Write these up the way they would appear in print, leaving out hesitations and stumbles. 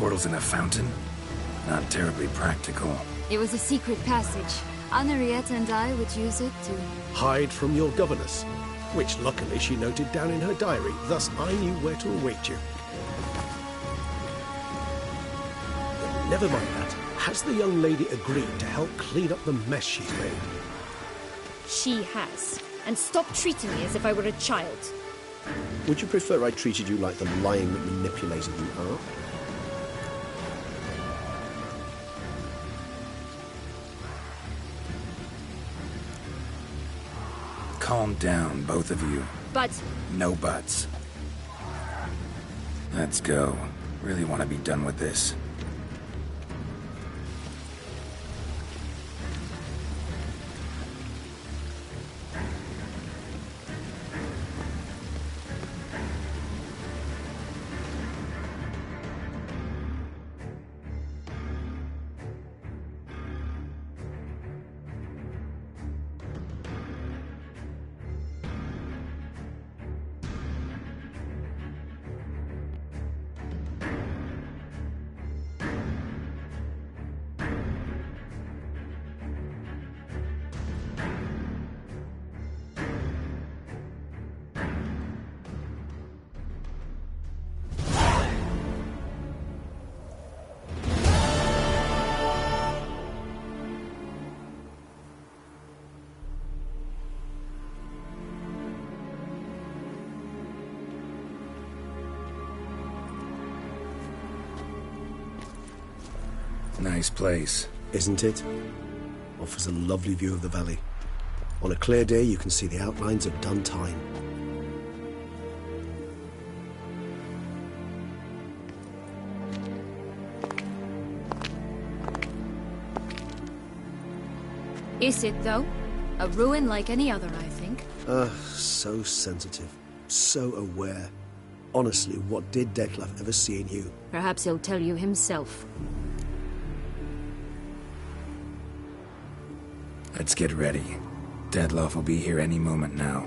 Portals in a fountain? Not terribly practical. It was a secret passage. Henriette and I would use it to... Hide from your governess, which luckily she noted down in her diary, thus I knew where to await you. Never mind that. Has the young lady agreed to help clean up the mess she's made? She has. And stop treating me as if I were a child. Would you prefer I treated you like the lying manipulator you are? Calm down, both of you. But... No buts. Let's go. Really want to be done with this. Nice place. Isn't it? Offers a lovely view of the valley. On a clear day, you can see the outlines of done time. Is it, though? A ruin like any other, I think. So sensitive. So aware. Honestly, what did Detlef ever see in you? Perhaps he'll tell you himself. Let's get ready. Detlef will be here any moment now.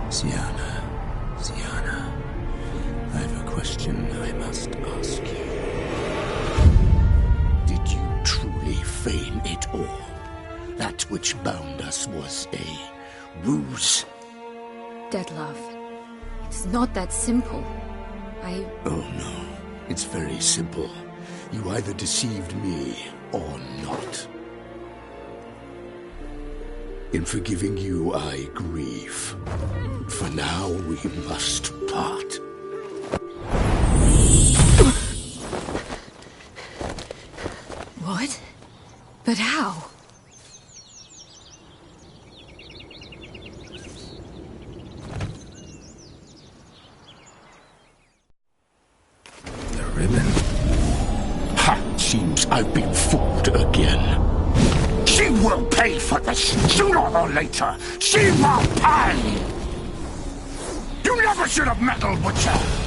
Sienna, I have a question I must ask you. Did you truly feign it all? That which bound us was a ruse? Detlef, it's not that simple. Oh no, it's very simple. You either deceived me or not. In forgiving you, I grieve. For now, we must part. What? But how? The ribbon. Ha! Seems I've been fooled again. She will pay for this, sooner or later. She will pay! You never should have meddled with her!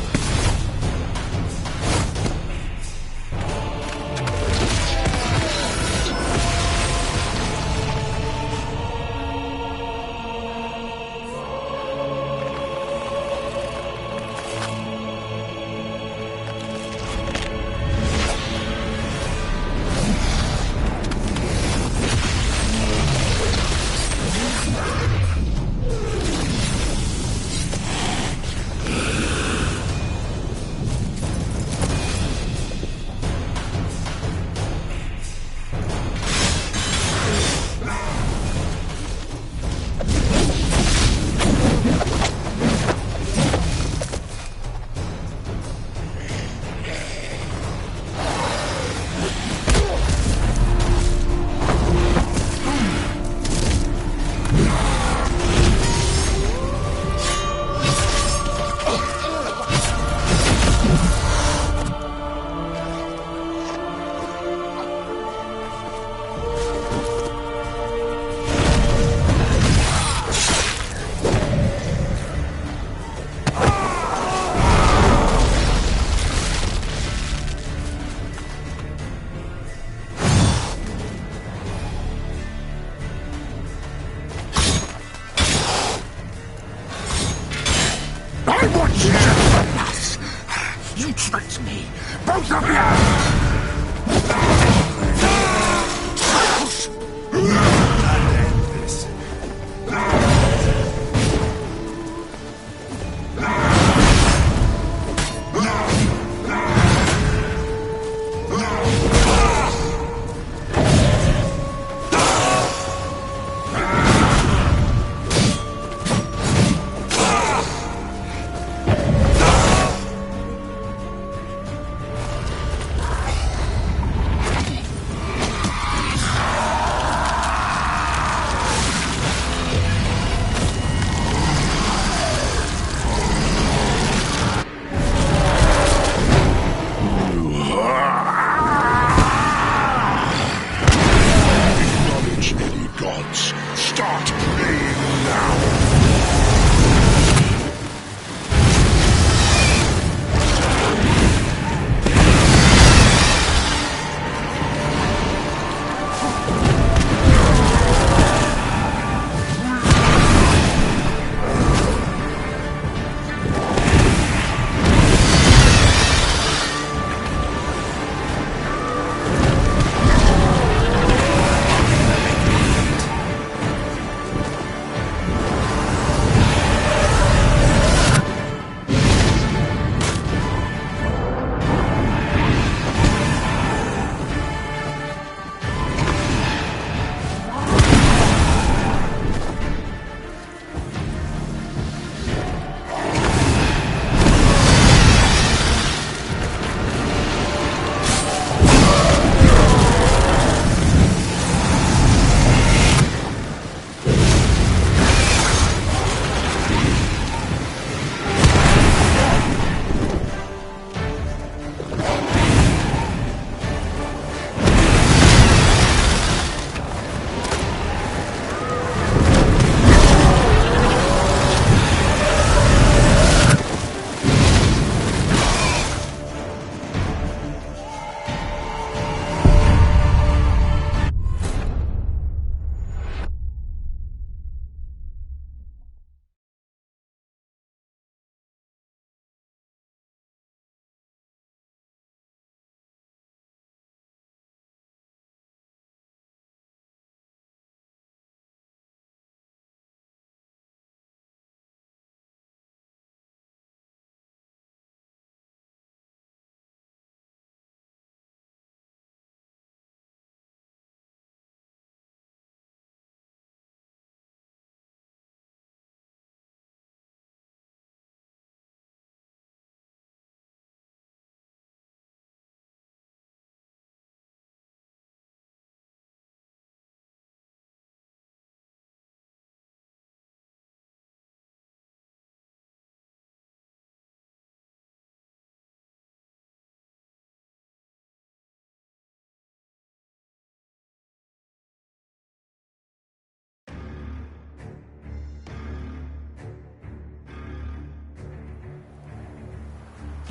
You tricked me! Both of you! Start playing now!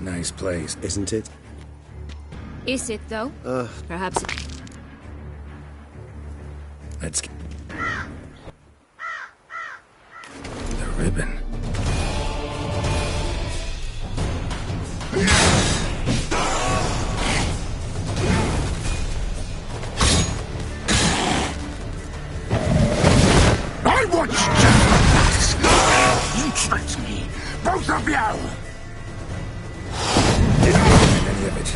Nice place. Isn't it? Is it, though? Perhaps it... Let's get... The ribbon. I want justice! You tricked me! Both of you! Didn't believe in any of it.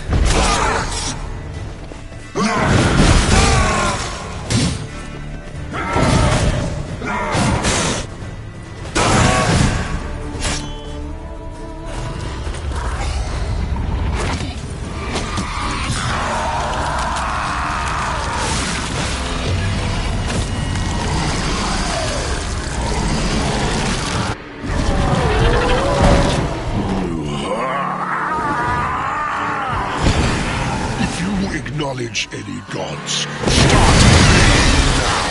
Acknowledge any gods. Start playing now!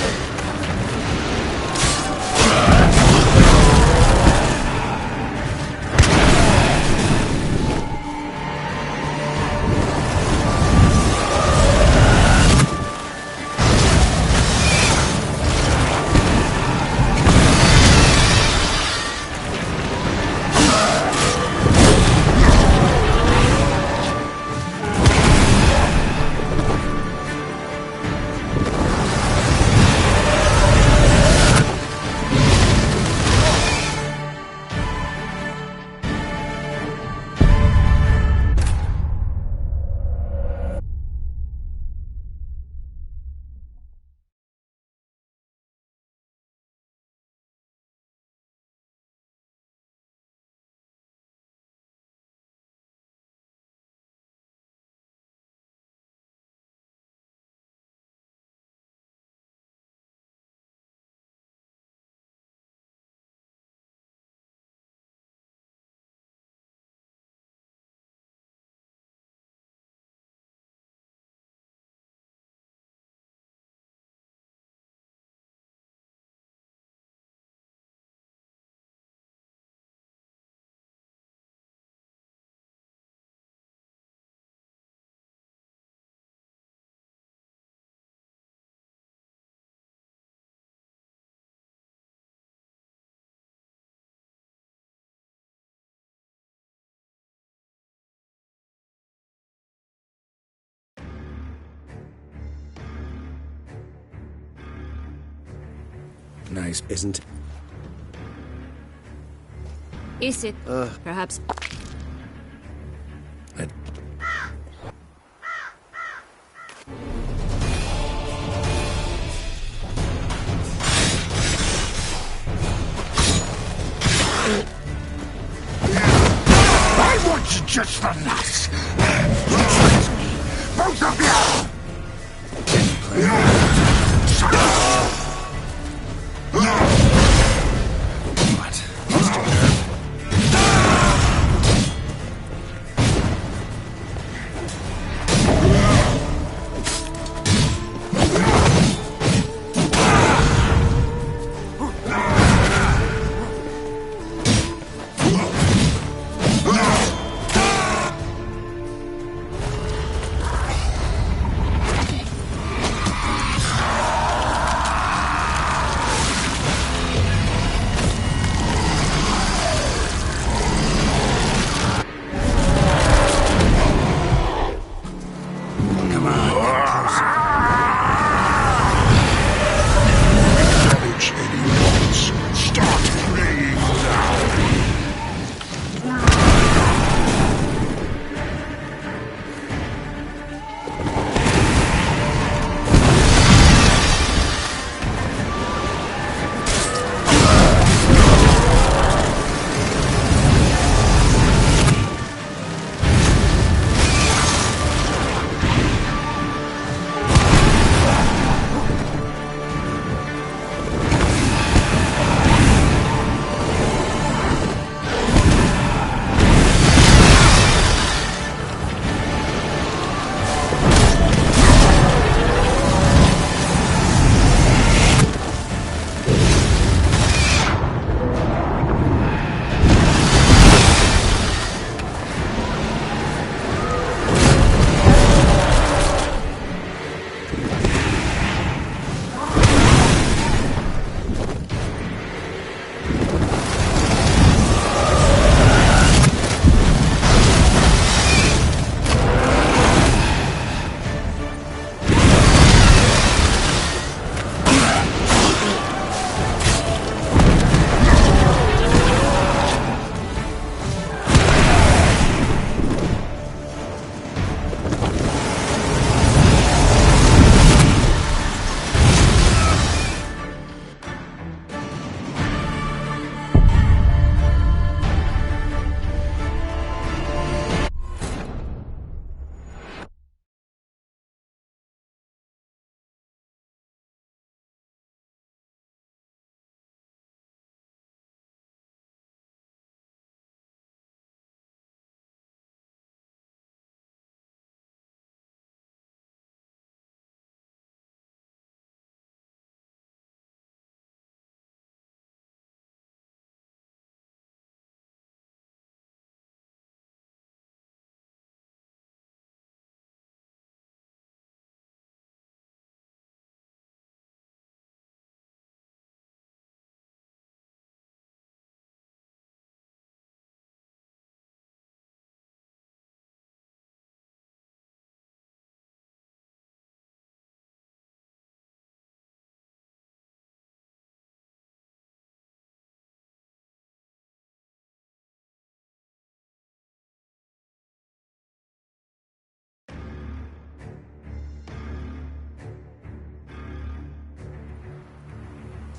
Nice. Isn't... Is it? Perhaps. Let... I want you just for this! Trust me, both of you! What? Just a nerve. Come on, get closer. Acknowledge any wants. Start playing now!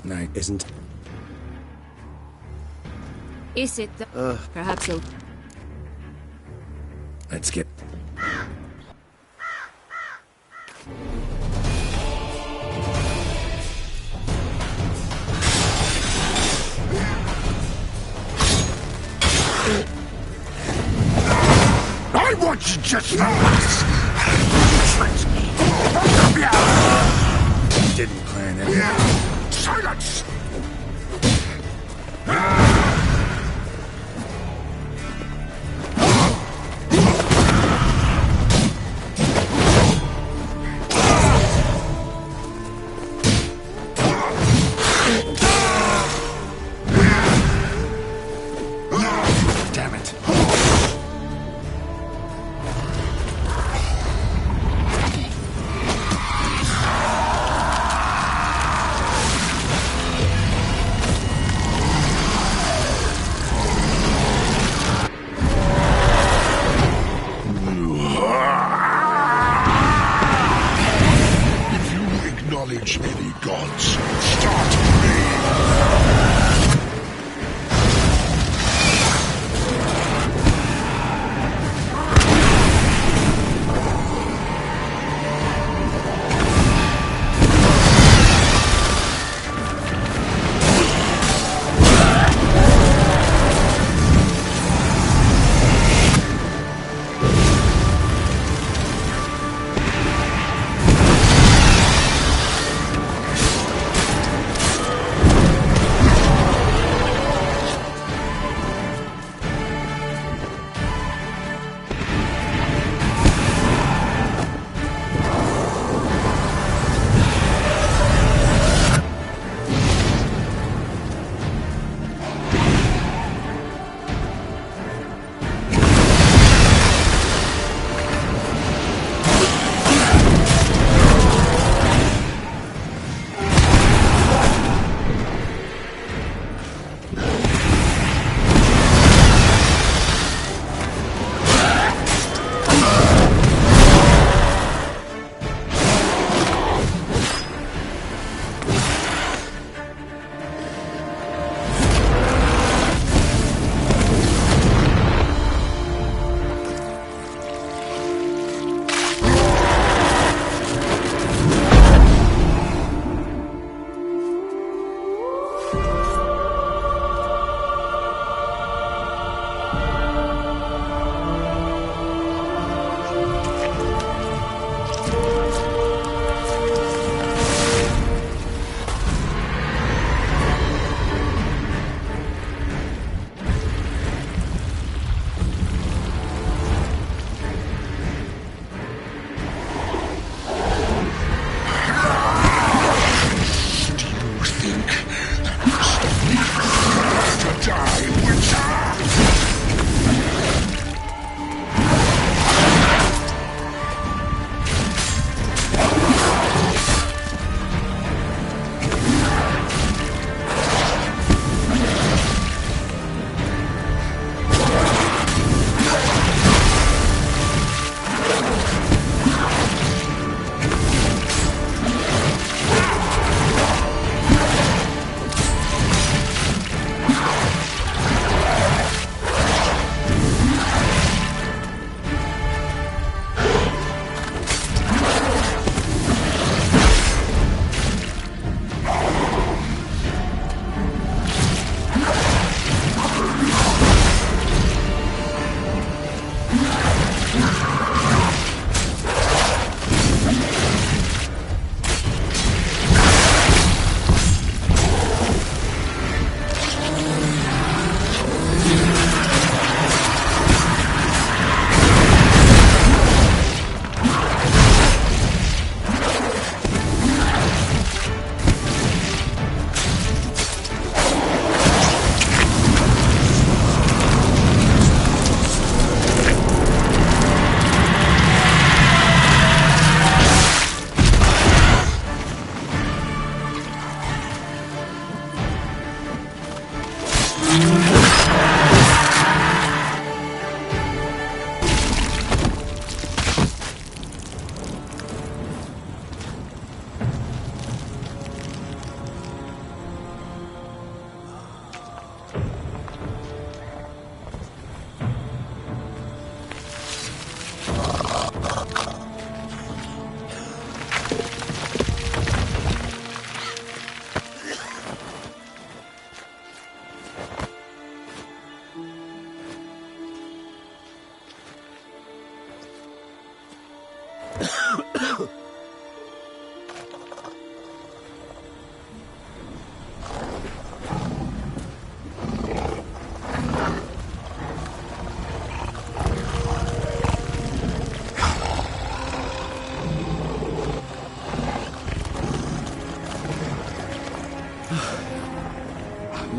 Night. Isn't... Is it? Perhaps so. Let's get... I want you just for this! Trust me, both of you! Didn't plan it. Silence! Damn it. gods start praying.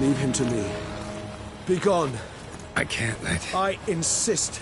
Leave him to me. Be gone. I can't let... I insist.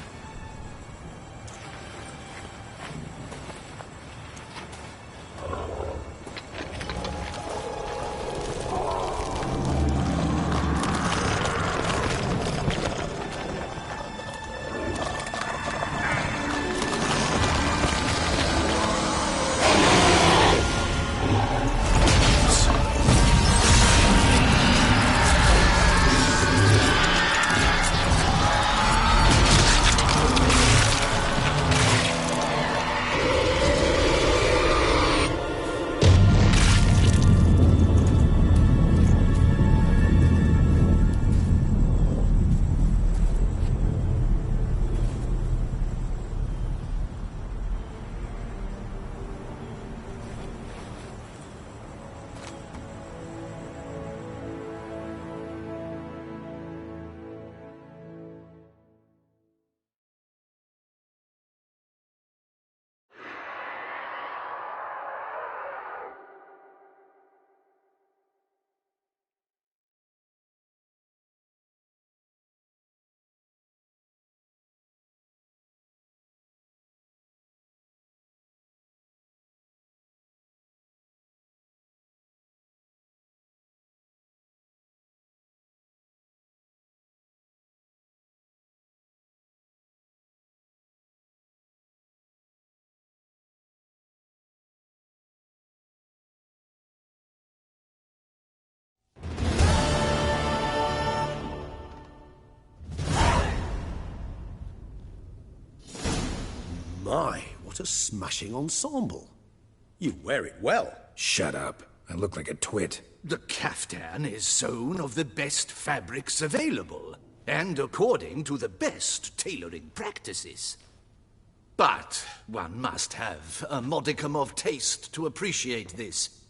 My, what a smashing ensemble. You wear it well. Shut up. I look like a twit. The caftan is sewn of the best fabrics available, and according to the best tailoring practices. But one must have a modicum of taste to appreciate this.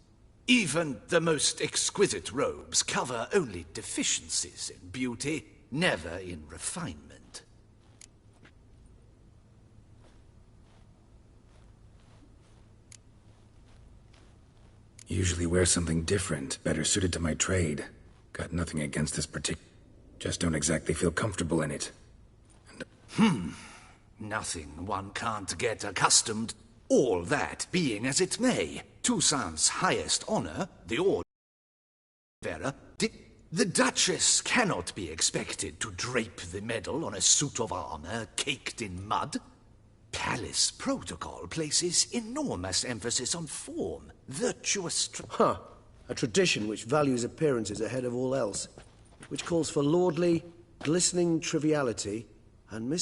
Even the most exquisite robes cover only deficiencies in beauty, never in refinement. Usually wear something different, better suited to my trade. Got nothing against this particular... Just don't exactly feel comfortable in it. Nothing one can't get accustomed. All that being as it may, Toussaint's highest honor, the order bearer, the Duchess cannot be expected to drape the medal on a suit of armor caked in mud. Palace protocol places enormous emphasis on form, virtuous... A tradition which values appearances ahead of all else, which calls for lordly, glistening triviality and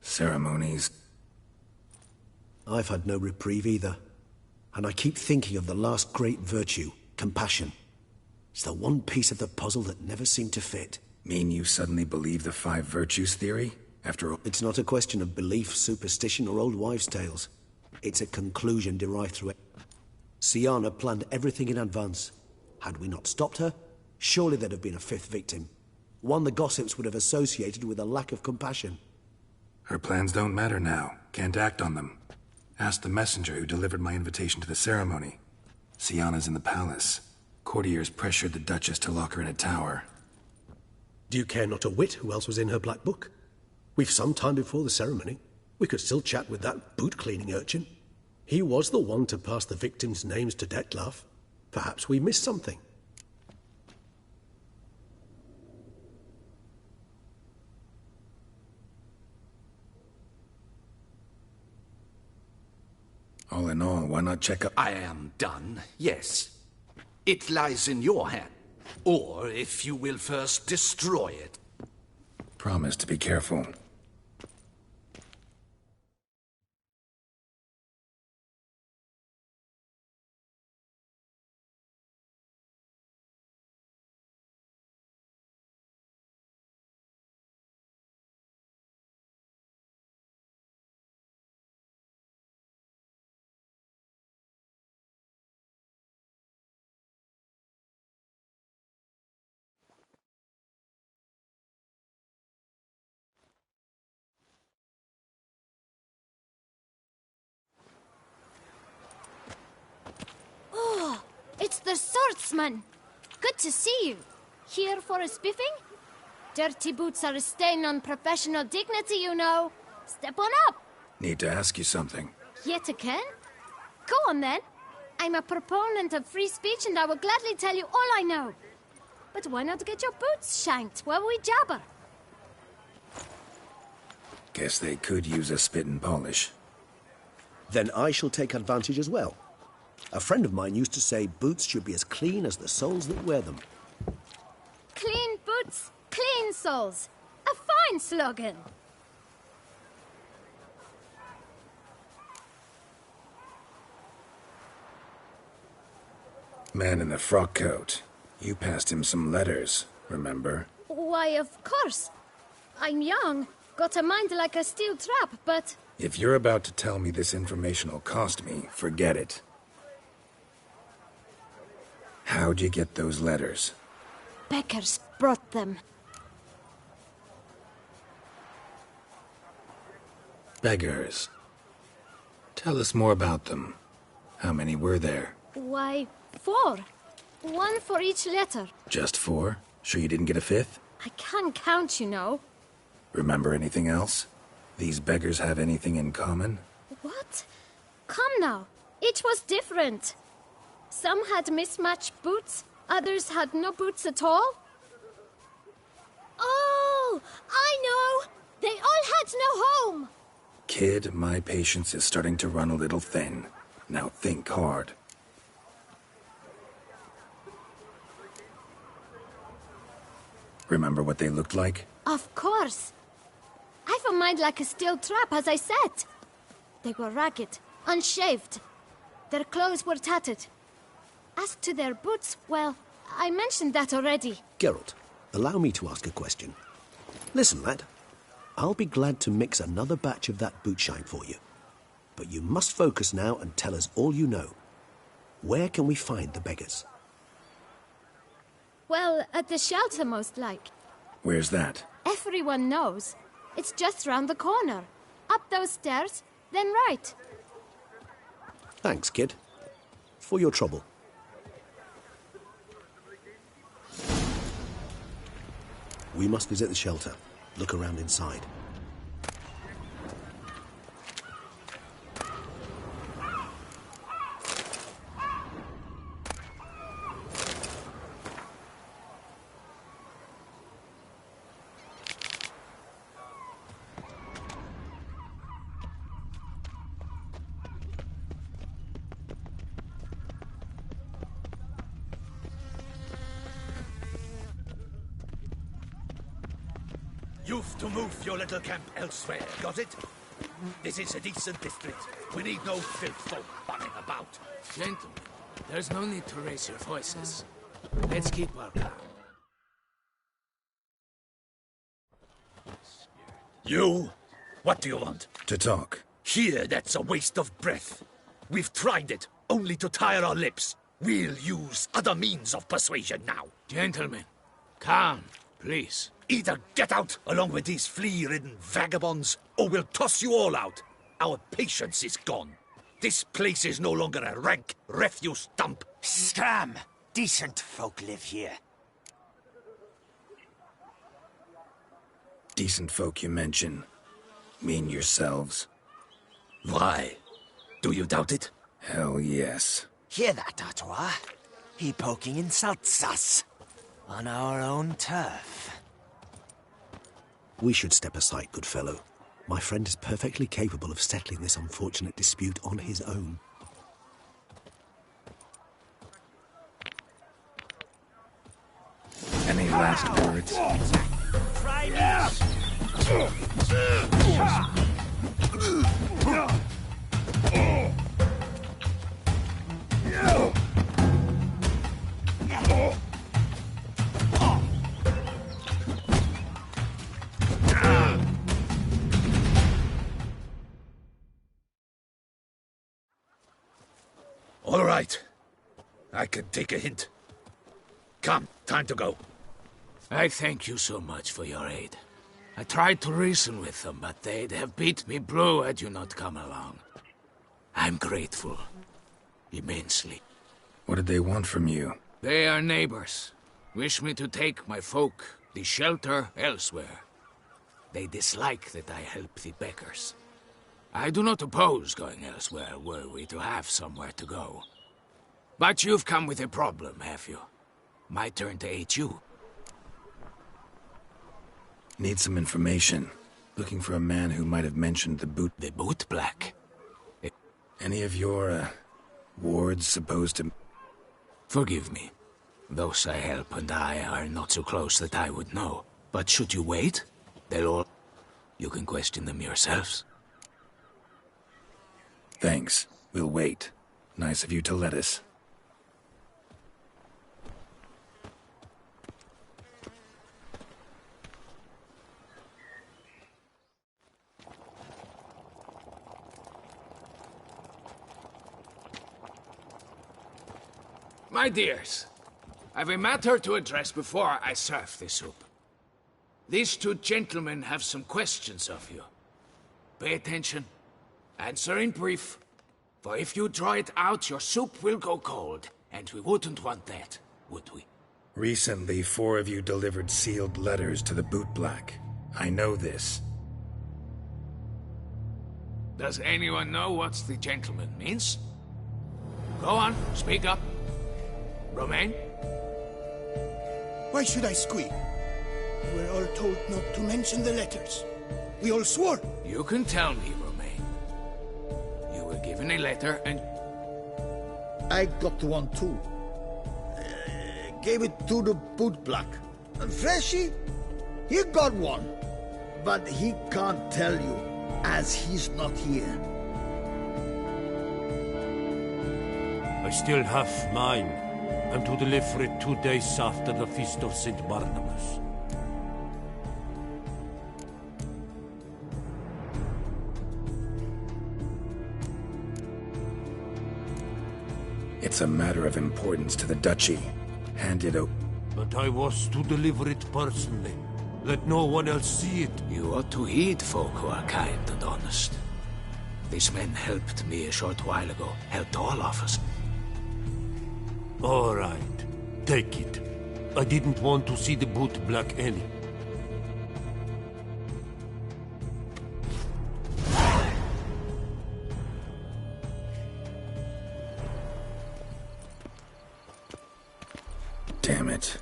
Ceremonies. I've had no reprieve either. And I keep thinking of the last great virtue, compassion. It's the one piece of the puzzle that never seemed to fit. Mean you suddenly believe the 5 virtues theory? After all... It's not a question of belief, superstition, or old wives' tales. It's a conclusion derived through it. Sienna planned everything in advance. Had we not stopped her, surely there'd have been a 5th victim. One the gossips would have associated with a lack of compassion. Her plans don't matter now. Can't act on them. Ask the messenger who delivered my invitation to the ceremony. Sienna's in the palace. Courtiers pressured the Duchess to lock her in a tower. Do you care not a whit who else was in her black book? We've some time before the ceremony. We could still chat with that boot-cleaning urchin. He was the one to pass the victims' names to Dettlaff. Perhaps we missed something. All in all, why not check up... I am done, yes. It lies in your hand. Or, if you will first destroy it. Promise to be careful. It's the swordsman! Good to see you. Here for a spiffing? Dirty boots are a stain on professional dignity, you know. Step on up. Need to ask you something. Yet again? Go on then. I'm a proponent of free speech and I will gladly tell you all I know. But why not get your boots shanked while we jabber? Guess they could use a spit and polish. Then I shall take advantage as well. A friend of mine used to say boots should be as clean as the soles that wear them. Clean boots, clean soles. A fine slogan. Man in the frock coat. You passed him some letters, remember? Why, of course. I'm young, got a mind like a steel trap, but... If you're about to tell me this information will cost me, forget it. How'd you get those letters? Beggars brought them. Beggars. Tell us more about them. How many were there? Why, 4. 1 for each letter. Just 4? Sure you didn't get a 5th? I can't count, you know. Remember anything else? These beggars have anything in common? What? Come now. Each was different. Some had mismatched boots, others had no boots at all. Oh, I know! They all had no home! Kid, my patience is starting to run a little thin. Now think hard. Remember what they looked like? Of course. I've a mind like a steel trap, as I said. They were ragged, unshaved. Their clothes were tattered. As to their boots, well, I mentioned that already. Geralt, allow me to ask a question. Listen, lad. I'll be glad to mix another batch of that boot shine for you. But you must focus now and tell us all you know. Where can we find the beggars? Well, at the shelter, most like. Where's that? Everyone knows. It's just round the corner. Up those stairs, then right. Thanks, kid. For your trouble. We must visit the shelter. Look around inside. You've to move your little camp elsewhere, got it? This is a decent district. We need no filth folk running about. Gentlemen, there's no need to raise your voices. Let's keep our calm. You? What do you want? To talk. Here, that's a waste of breath. We've tried it, only to tire our lips. We'll use other means of persuasion now. Gentlemen, calm, please. Either get out along with these flea-ridden vagabonds, or we'll toss you all out. Our patience is gone. This place is no longer a rank refuse dump. Scram! Decent folk live here. Decent folk you mention. Mean yourselves. Why? Do you doubt it? Hell yes. Hear that, Artois? He poking insults us. On our own turf. We should step aside, good fellow. My friend is perfectly capable of settling this unfortunate dispute on his own. Any last words? Try me! All right. I can take a hint. Come, time to go. I thank you so much for your aid. I tried to reason with them, but they'd have beat me blue had you not come along. I'm grateful. Immensely. What did they want from you? They are neighbors. Wish me to take my folk, the shelter, elsewhere. They dislike that I help the beggars. I do not oppose going elsewhere, were we to have somewhere to go. But you've come with a problem, have you? My turn to aid you. Need some information. Looking for a man who might have mentioned the boot... The boot black? Any of your, wards supposed to... Forgive me. Those I help and I are not so close that I would know. But should you wait, they'll all... You can question them yourselves. Thanks. We'll wait. Nice of you to let us. My dears, I've a matter to address before I serve the soup. These two gentlemen have some questions of you. Pay attention. Answer in brief. For if you draw it out, your soup will go cold. And we wouldn't want that, would we? Recently, 4 of you delivered sealed letters to the bootblack. I know this. Does anyone know what the gentleman means? Go on, speak up. Romain? Why should I squeak? We were all told not to mention the letters. We all swore. You can tell me, Romain. You were given a letter and... I got one too. Gave it to the bootblack. Freshie? He got one. But he can't tell you, as he's not here. I still have mine. I'm to deliver it 2 days after the Feast of St. Barnabas. It's a matter of importance to the Duchy. Hand it over. But I was to deliver it personally. Let no one else see it. You ought to heed folk who are kind and honest. These men helped me a short while ago. Helped all of us. All right. Take it. I didn't want to see the boot black any. Damn it.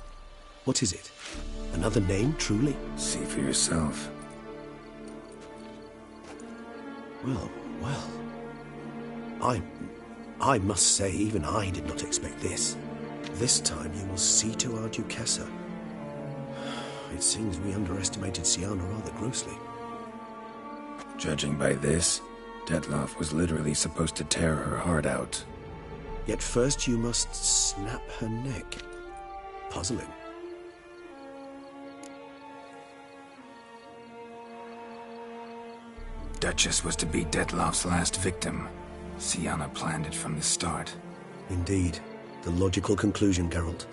What is it? Another name, truly? See for yourself. Well. I must say, even I did not expect this. This time you will see to our Duchessa. It seems we underestimated Siana rather grossly. Judging by this, Detloff was literally supposed to tear her heart out. Yet first you must snap her neck. Puzzling. Duchess was to be Detloff's last victim. Siana planned it from the start. Indeed. The logical conclusion, Geralt.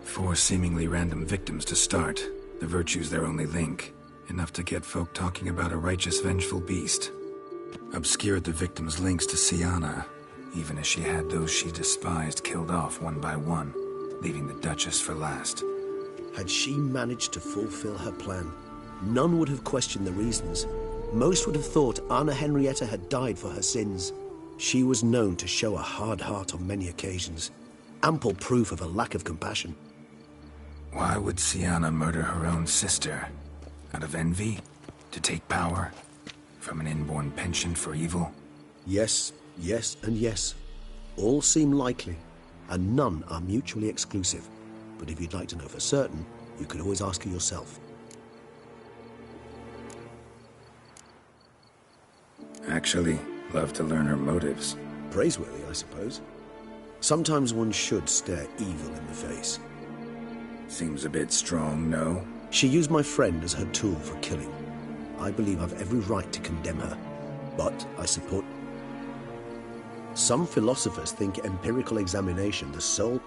4 seemingly random victims to start. The virtue's their only link. Enough to get folk talking about a righteous, vengeful beast. Obscured the victims' links to Siana, even as she had those she despised killed off one by one, leaving the Duchess for last. Had she managed to fulfill her plan, none would have questioned the reasons. Most would have thought Anna Henrietta had died for her sins. She was known to show a hard heart on many occasions. Ample proof of a lack of compassion. Why would Siana murder her own sister? Out of envy? To take power? From an inborn penchant for evil? Yes, and yes. All seem likely, and none are mutually exclusive. But if you'd like to know for certain, you could always ask her yourself. Actually, love to learn her motives. Praiseworthy, I suppose. Sometimes one should stare evil in the face. Seems a bit strong, no? She used my friend as her tool for killing. I believe I've every right to condemn her, but I support... Some philosophers think empirical examination the sole...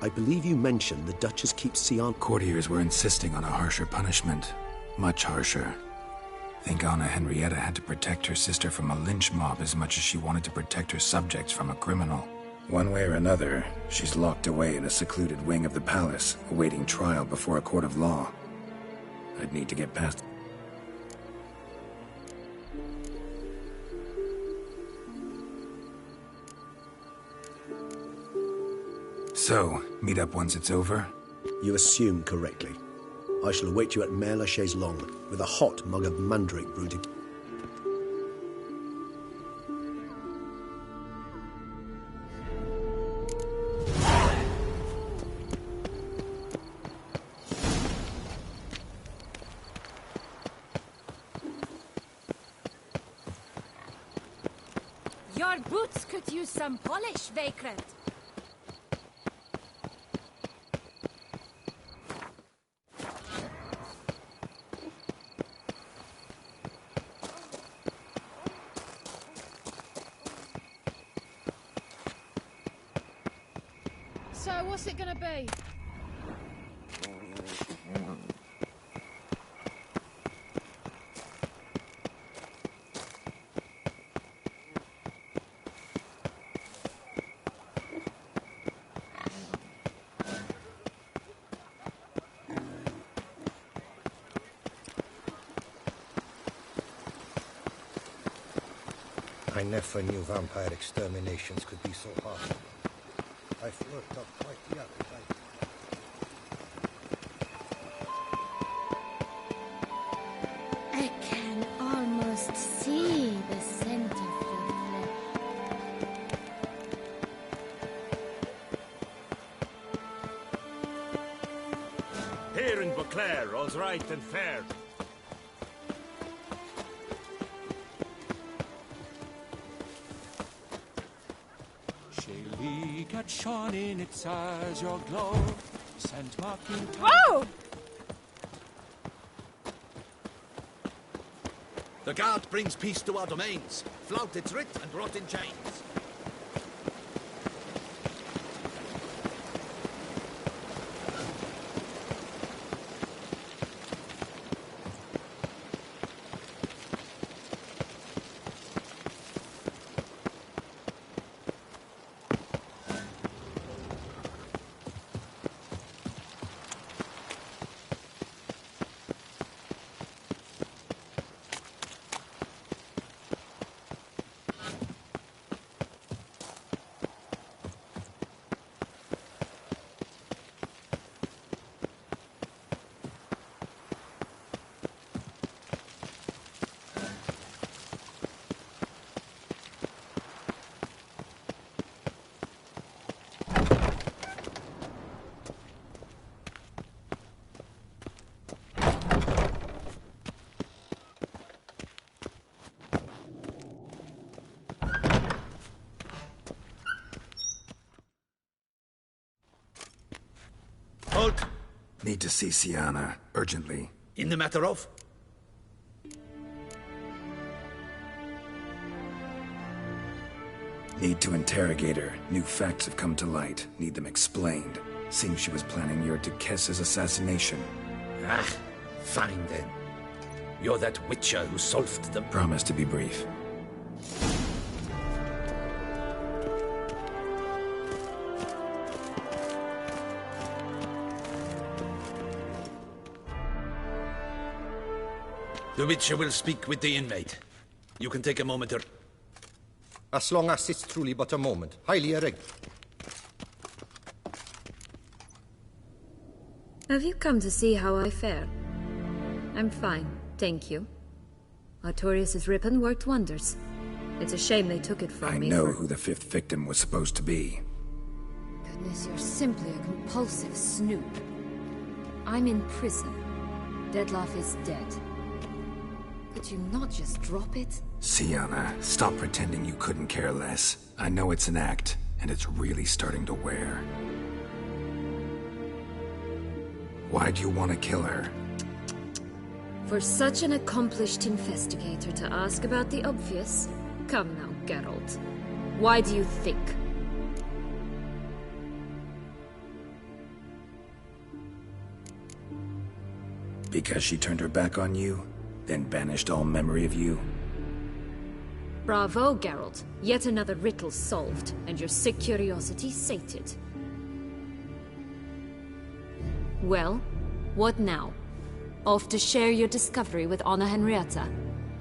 I believe you mentioned the Duchess keeps Siana... Courtiers were insisting on a harsher punishment. Much harsher. Think Anna Henrietta had to protect her sister from a lynch mob as much as she wanted to protect her subjects from a criminal. One way or another, she's locked away in a secluded wing of the palace, awaiting trial before a court of law. I'd need to get past... So, meet up once it's over? You assume correctly. I shall await you at Mare la Chaise Longue with a hot mug of mandrake brew to... Your boots could use some polish, Vagrant. So, what's it gonna be? I never knew vampire exterminations could be so hard. I've worked up quite the appetite. I can almost see the scent of your flesh. fair, all's right and fair. Shaylee got shone in its eyes, your glow, sent mocking. Whoa! The guard brings peace to our domains. Flout its writ and rot in chains. Halt! Need to see Siana, urgently. In the matter of? Need to interrogate her. New facts have come to light. Need them explained. Seems she was planning your Duquesse's assassination. Ah, fine then. You're that witcher who solved them. Promise to be brief. The witcher will speak with the inmate. You can take a moment or... As long as it's truly but a moment. Highly erect. Have you come to see how I fare? I'm fine, thank you. Artorius' ribbon worked wonders. It's a shame they took it from me. I know who the fifth victim was supposed to be. Goodness, you're simply a compulsive snoop. I'm in prison. Detlef is dead. Could you not just drop it? Siana, stop pretending you couldn't care less. I know it's an act, and it's really starting to wear. Why do you want to kill her? For such an accomplished investigator to ask about the obvious? Come now, Geralt. Why do you think? Because she turned her back on you, then banished all memory of you? Bravo, Geralt. Yet another riddle solved, and your sick curiosity sated. Well, what now? Off to share your discovery with Anna Henrietta?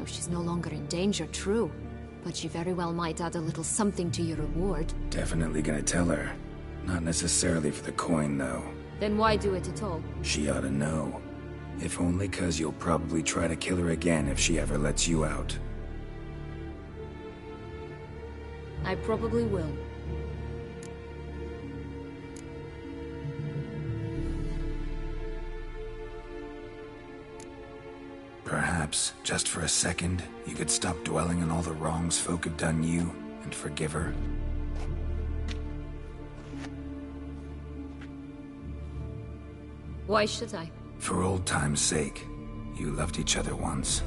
Oh, she's no longer in danger, true. But she very well might add a little something to your reward. Definitely gonna tell her. Not necessarily for the coin, though. Then why do it at all? She ought to know. If only 'cause you'll probably try to kill her again if she ever lets you out. I probably will. Perhaps, just for a second, you could stop dwelling on all the wrongs folk have done you, and forgive her. Why should I? For old time's sake. You loved each other once.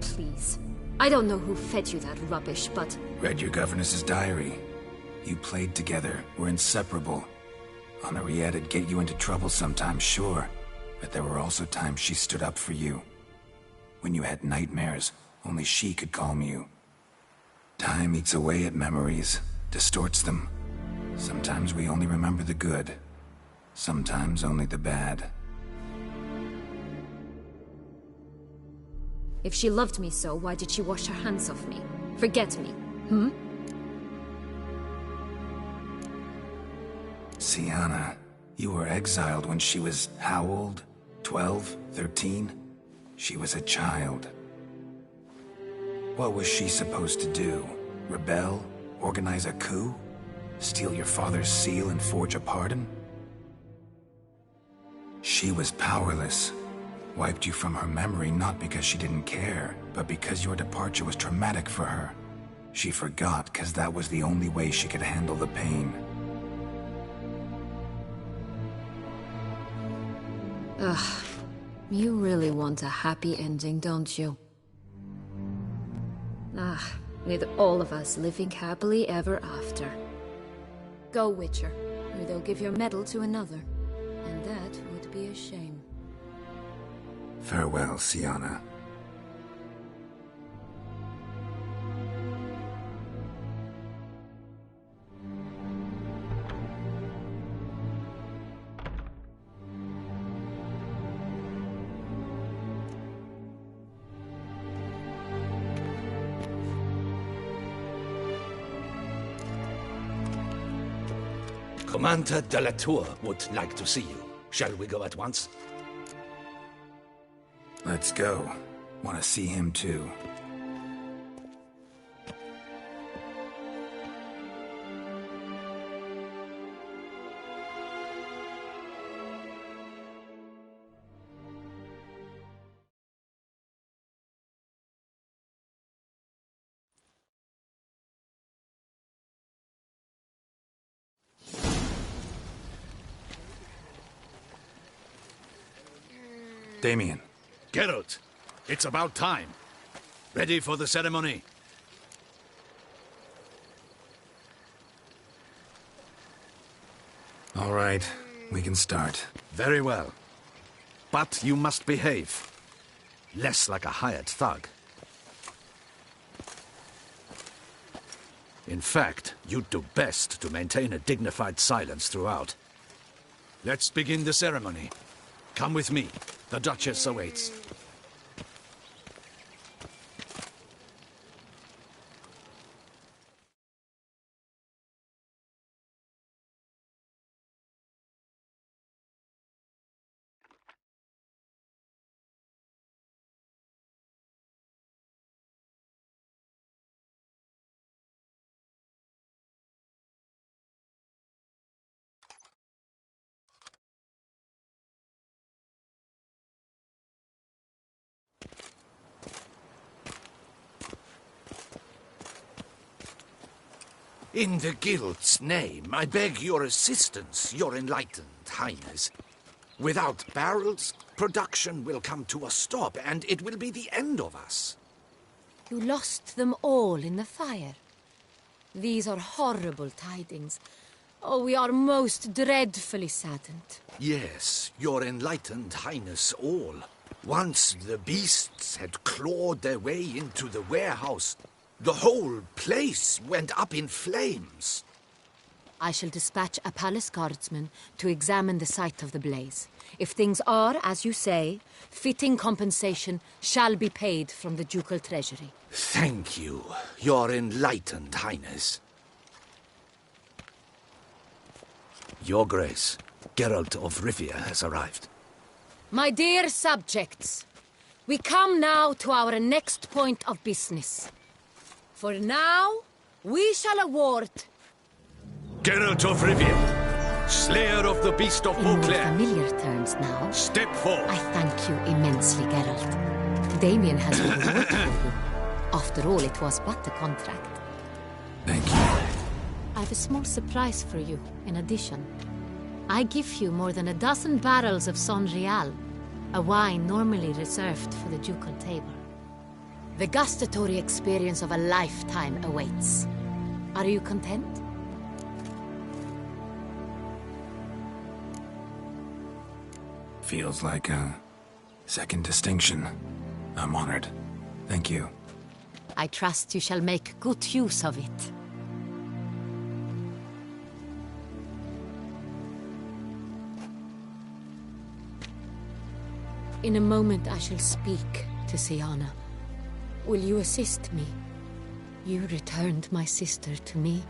Please. I don't know who fed you that rubbish, but... Read your governess's diary. You played together, were inseparable. Henriette'd get you into trouble sometimes, sure. But there were also times she stood up for you. When you had nightmares, only she could calm you. Time eats away at memories, distorts them. Sometimes we only remember the good. Sometimes only the bad. If she loved me so, why did she wash her hands off me? Forget me, Siana, you were exiled when she was how old? 12? 13? She was a child. What was she supposed to do? Rebel? Organize a coup? Steal your father's seal and forge a pardon? She was powerless. Wiped you from her memory not because she didn't care, but because your departure was traumatic for her. She forgot because that was the only way she could handle the pain. Ugh. You really want a happy ending, don't you? With all of us living happily ever after. Go, Witcher, or they'll give your medal to another. And that would be a shame. Farewell, Siana. Commander de la Tour would like to see you. Shall we go at once? Let's go. Want to see him too. Damien. Geralt, it's about time. Ready for the ceremony? All right, we can start. Very well. But you must behave. Less like a hired thug. In fact, you'd do best to maintain a dignified silence throughout. Let's begin the ceremony. Come with me. The Duchess awaits. In the Guild's name, I beg your assistance, your enlightened highness. Without barrels, production will come to a stop, and it will be the end of us. You lost them all in the fire. These are horrible tidings. Oh, we are most dreadfully saddened. Yes, your enlightened highness all. Once the beasts had clawed their way into the warehouse, the whole place went up in flames. I shall dispatch a palace guardsman to examine the site of the blaze. If things are, as you say, fitting compensation shall be paid from the ducal treasury. Thank you, your enlightened highness. Your Grace, Geralt of Rivia has arrived. My dear subjects, we come now to our next point of business. For now, we shall award... Geralt of Rivia, Slayer of the Beast of Beauclair. In more familiar terms now. Step forth. I thank you immensely, Geralt. Damien has a reward for you. After all, it was but a contract. Thank you. I have a small surprise for you, in addition. I give you more than a dozen barrels of Son Real, a wine normally reserved for the ducal table. The gustatory experience of a lifetime awaits. Are you content? Feels like a second distinction. I'm honored. Thank you. I trust you shall make good use of it. In a moment I shall speak to Siana. Will you assist me? You returned my sister to me,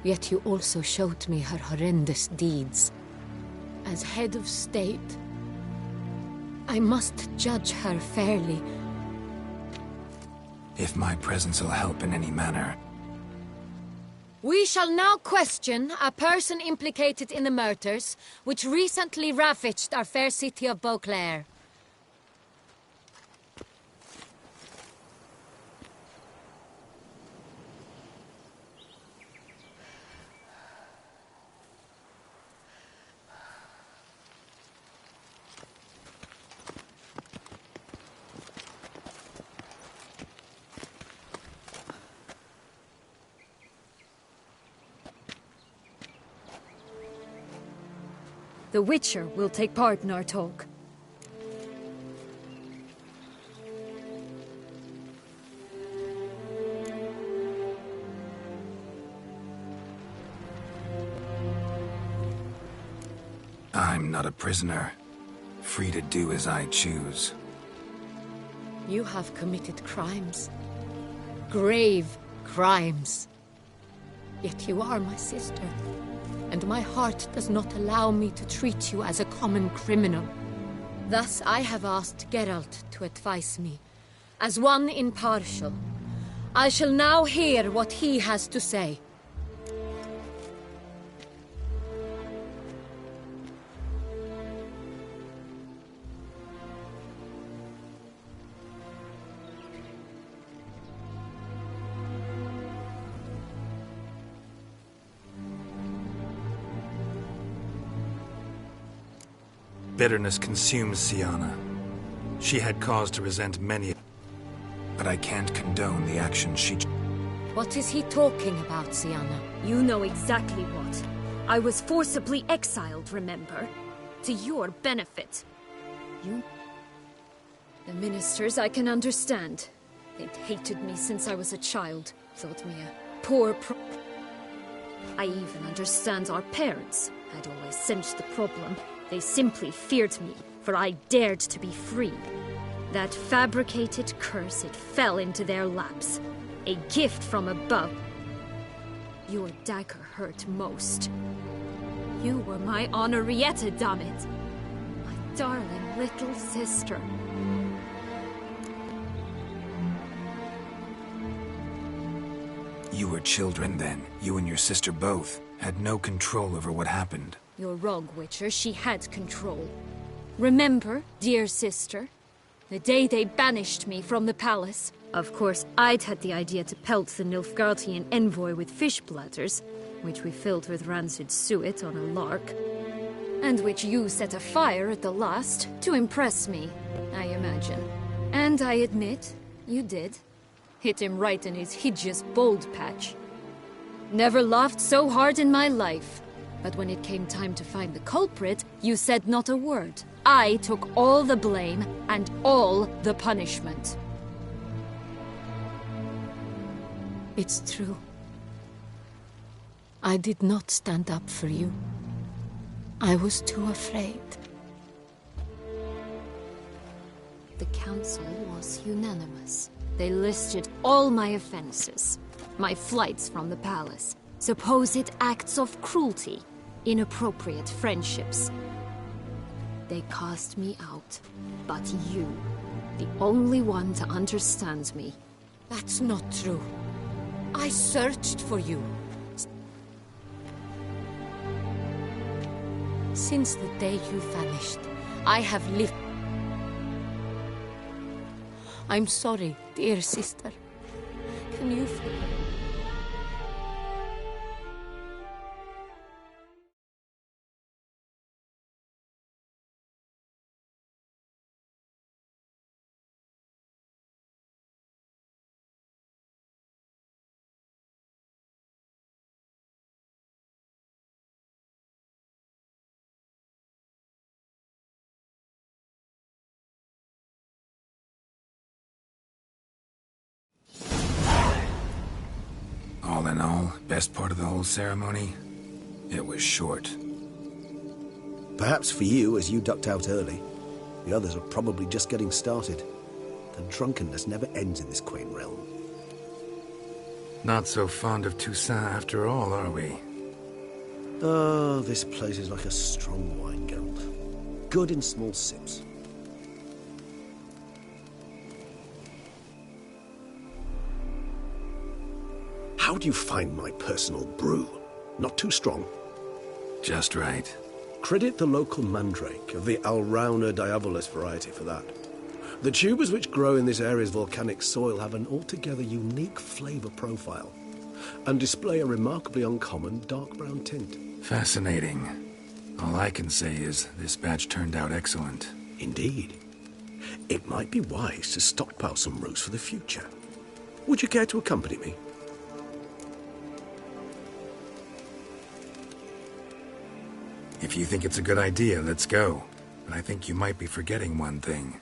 yet you also showed me her horrendous deeds. As head of state, I must judge her fairly. If my presence will help in any manner. We shall now question a person implicated in the murders which recently ravaged our fair city of Beauclair. The Witcher will take part in our talk. I'm not a prisoner, free to do as I choose. You have committed crimes. Grave crimes. Yet you are my sister. And my heart does not allow me to treat you as a common criminal. Thus I have asked Geralt to advise me, as one impartial. I shall now hear what he has to say. Bitterness consumes Siana. She had cause to resent many, but I can't condone the action she... What is he talking about, Siana? You know exactly what. I was forcibly exiled, remember? To your benefit. The ministers I can understand. They'd hated me since I was a child. Thought me a poor I even understand our parents. I'd always sensed the problem. They simply feared me, for I dared to be free. That fabricated curse, it fell into their laps. A gift from above. Your dagger hurt most. You were my Henrietta, damn it. My darling little sister. You were children then. You and your sister both had no control over what happened. You're wrong, Witcher. She had control. Remember, dear sister? The day they banished me from the palace. Of course, I'd had the idea to pelt the Nilfgaardian envoy with fish bladders, which we filled with rancid suet on a lark. And which you set afire at the last, to impress me, I imagine. And I admit, you did. Hit him right in his hideous bald patch. Never laughed so hard in my life. But when it came time to find the culprit, you said not a word. I took all the blame and all the punishment. It's true. I did not stand up for you. I was too afraid. The council was unanimous. They listed all my offenses. My flights from the palace. Supposed acts of cruelty. Inappropriate friendships. They cast me out. But you, the only one to understand me. That's not true. I searched for you. Since the day you vanished, I have lived. I'm sorry, dear sister. Can you forgive me? All in all, best part of the whole ceremony? It was short. Perhaps for you, as you ducked out early. The others are probably just getting started. The drunkenness never ends in this quaint realm. Not so fond of Toussaint after all, are we? Oh, this place is like a strong wine, Geralt. Good in small sips. How do you find my personal brew? Not too strong? Just right. Credit the local mandrake of the Alrauna diabolus variety for that. The tubers which grow in this area's volcanic soil have an altogether unique flavour profile and display a remarkably uncommon dark brown tint. Fascinating. All I can say is this batch turned out excellent. Indeed. It might be wise to stockpile some roots for the future. Would you care to accompany me? If you think it's a good idea, let's go. But I think you might be forgetting one thing.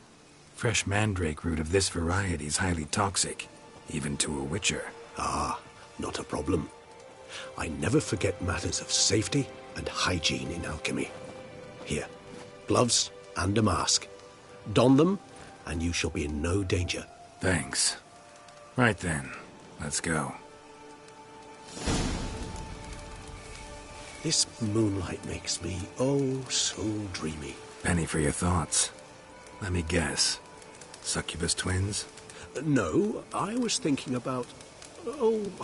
Fresh mandrake root of this variety is highly toxic, even to a witcher. Ah, not a problem. I never forget matters of safety and hygiene in alchemy. Here, gloves and a mask. Don them, and you shall be in no danger. Thanks. Right then, let's go. This moonlight makes me, oh, so dreamy. Penny for your thoughts. Let me guess. Succubus twins? No, I was thinking about,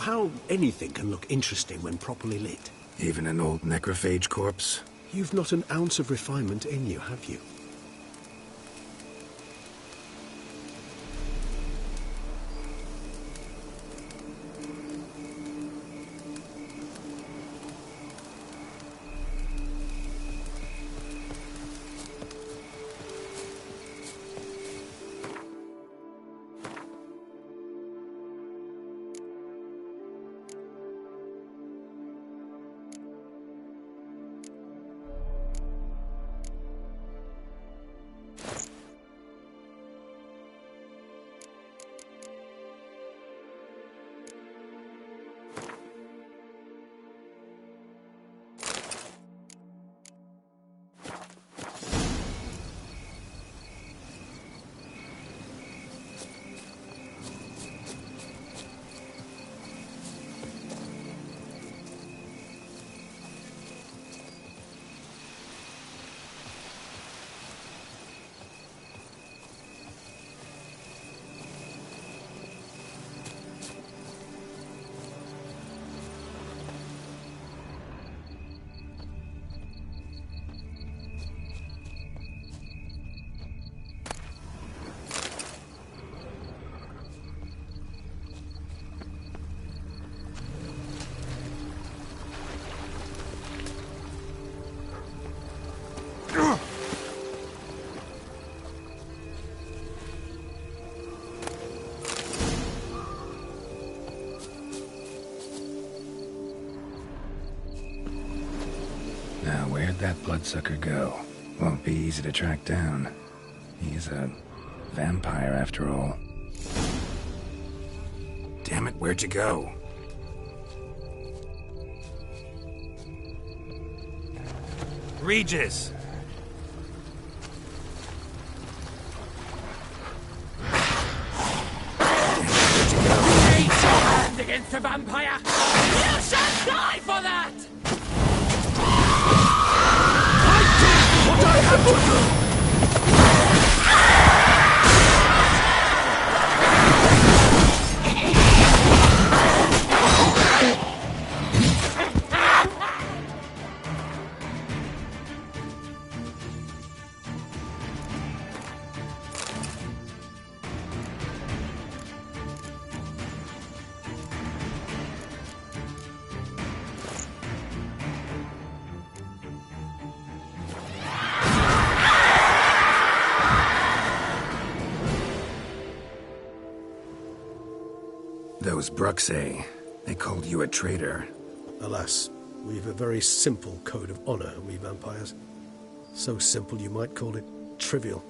how anything can look interesting when properly lit. Even an old necrophage corpse? You've not an ounce of refinement in you, have you? Now, where'd that bloodsucker go? Won't be easy to track down. He's a vampire, after all. Damn it, where'd you go? Regis! Raise your hand against a vampire! You shall die for that! What I have to do! Those Bruxae, they called you a traitor. Alas, we've a very simple code of honor, we vampires. So simple you might call it trivial.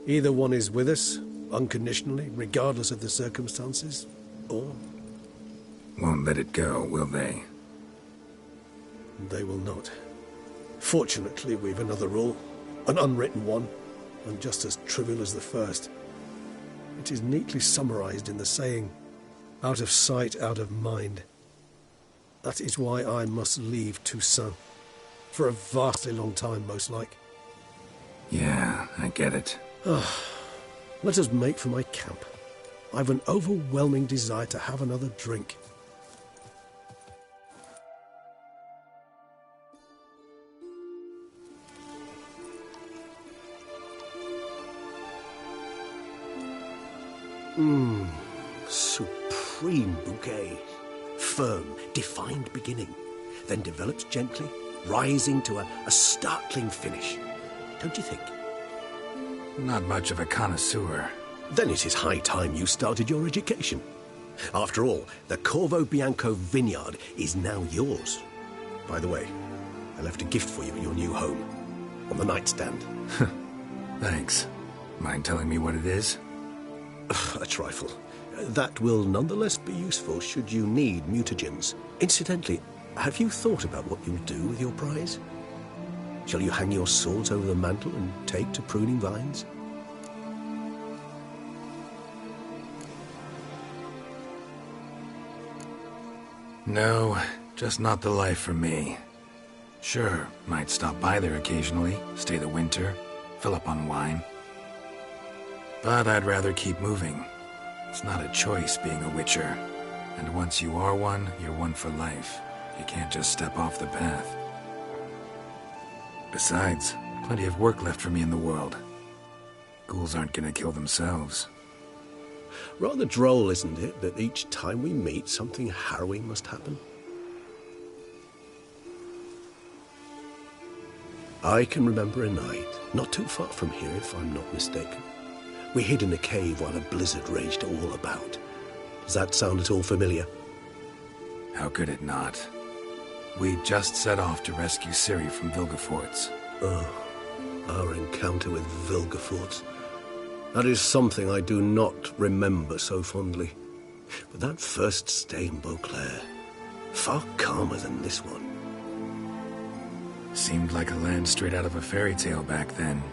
Either one is with us, unconditionally, regardless of the circumstances, or... Won't let it go, will they? They will not. Fortunately, we've another rule, an unwritten one, and just as trivial as the first. It is neatly summarized in the saying, out of sight, out of mind. That is why I must leave Toussaint. For a vastly long time, most like. Yeah, I get it. Let us make for my camp. I've an overwhelming desire to have another drink. Supreme bouquet. Firm, defined beginning, then develops gently, rising to a startling finish. Don't you think? Not much of a connoisseur. Then it is high time you started your education. After all, the Corvo Bianco vineyard is now yours. By the way, I left a gift for you at your new home. On the nightstand. Thanks. Mind telling me what it is? A trifle. That will nonetheless be useful should you need mutagens. Incidentally, have you thought about what you'll do with your prize? Shall you hang your swords over the mantle and take to pruning vines? No, just not the life for me. Sure, might stop by there occasionally, stay the winter, fill up on wine. But I'd rather keep moving. It's not a choice being a witcher. And once you are one, you're one for life. You can't just step off the path. Besides, plenty of work left for me in the world. Ghouls aren't gonna kill themselves. Rather droll, isn't it, that each time we meet, something harrowing must happen? I can remember a night, not too far from here if I'm not mistaken. We hid in a cave while a blizzard raged all about. Does that sound at all familiar? How could it not? We just set off to rescue Ciri from Vilgefortz. Oh, our encounter with Vilgefortz. That is something I do not remember so fondly. But that first stay in Beauclair, far calmer than this one. Seemed like a land straight out of a fairy tale back then.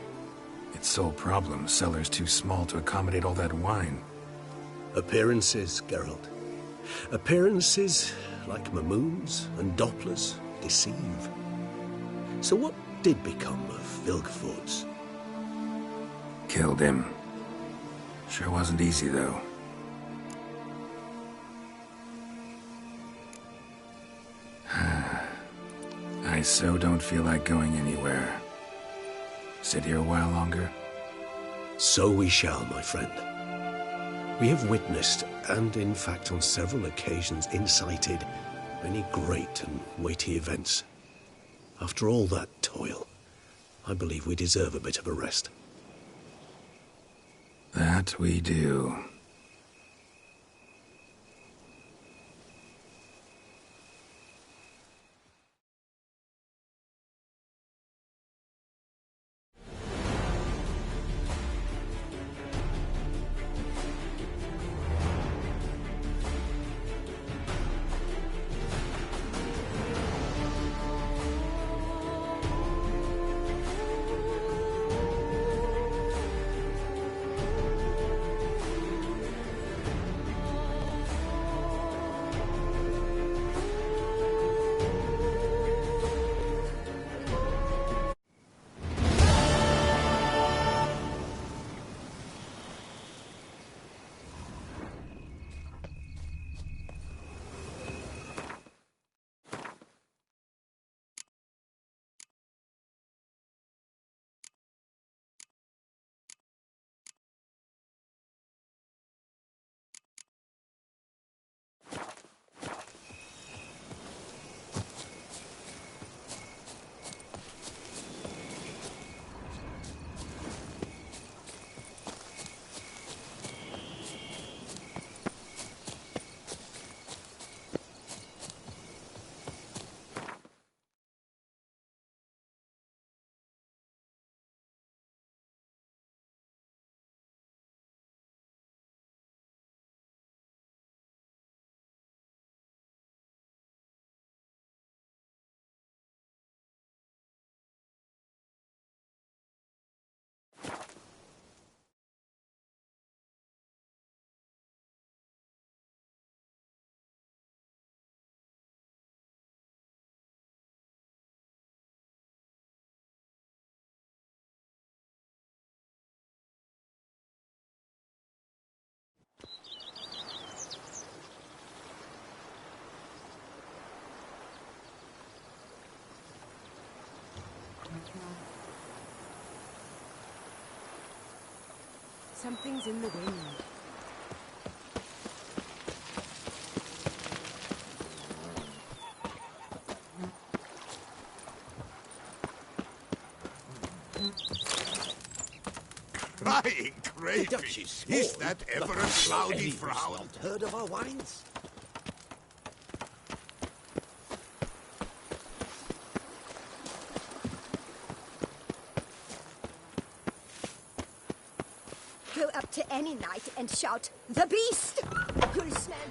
Its sole problem, cellars too small to accommodate all that wine. Appearances, Geralt. Appearances, like Mamoons and Dopplers, deceive. So what did become of Vilgefortz? Killed him. Sure wasn't easy, though. I so don't feel like going anywhere. Sit here a while longer? So we shall, my friend. We have witnessed, and in fact on several occasions incited, many great and weighty events. After all that toil, I believe we deserve a bit of a rest. That we do. Something's in the wind. gravy. Is that ever a cloudy frown? Not heard of our wines? Go up to any knight and shout, "The beast!" Gulsman,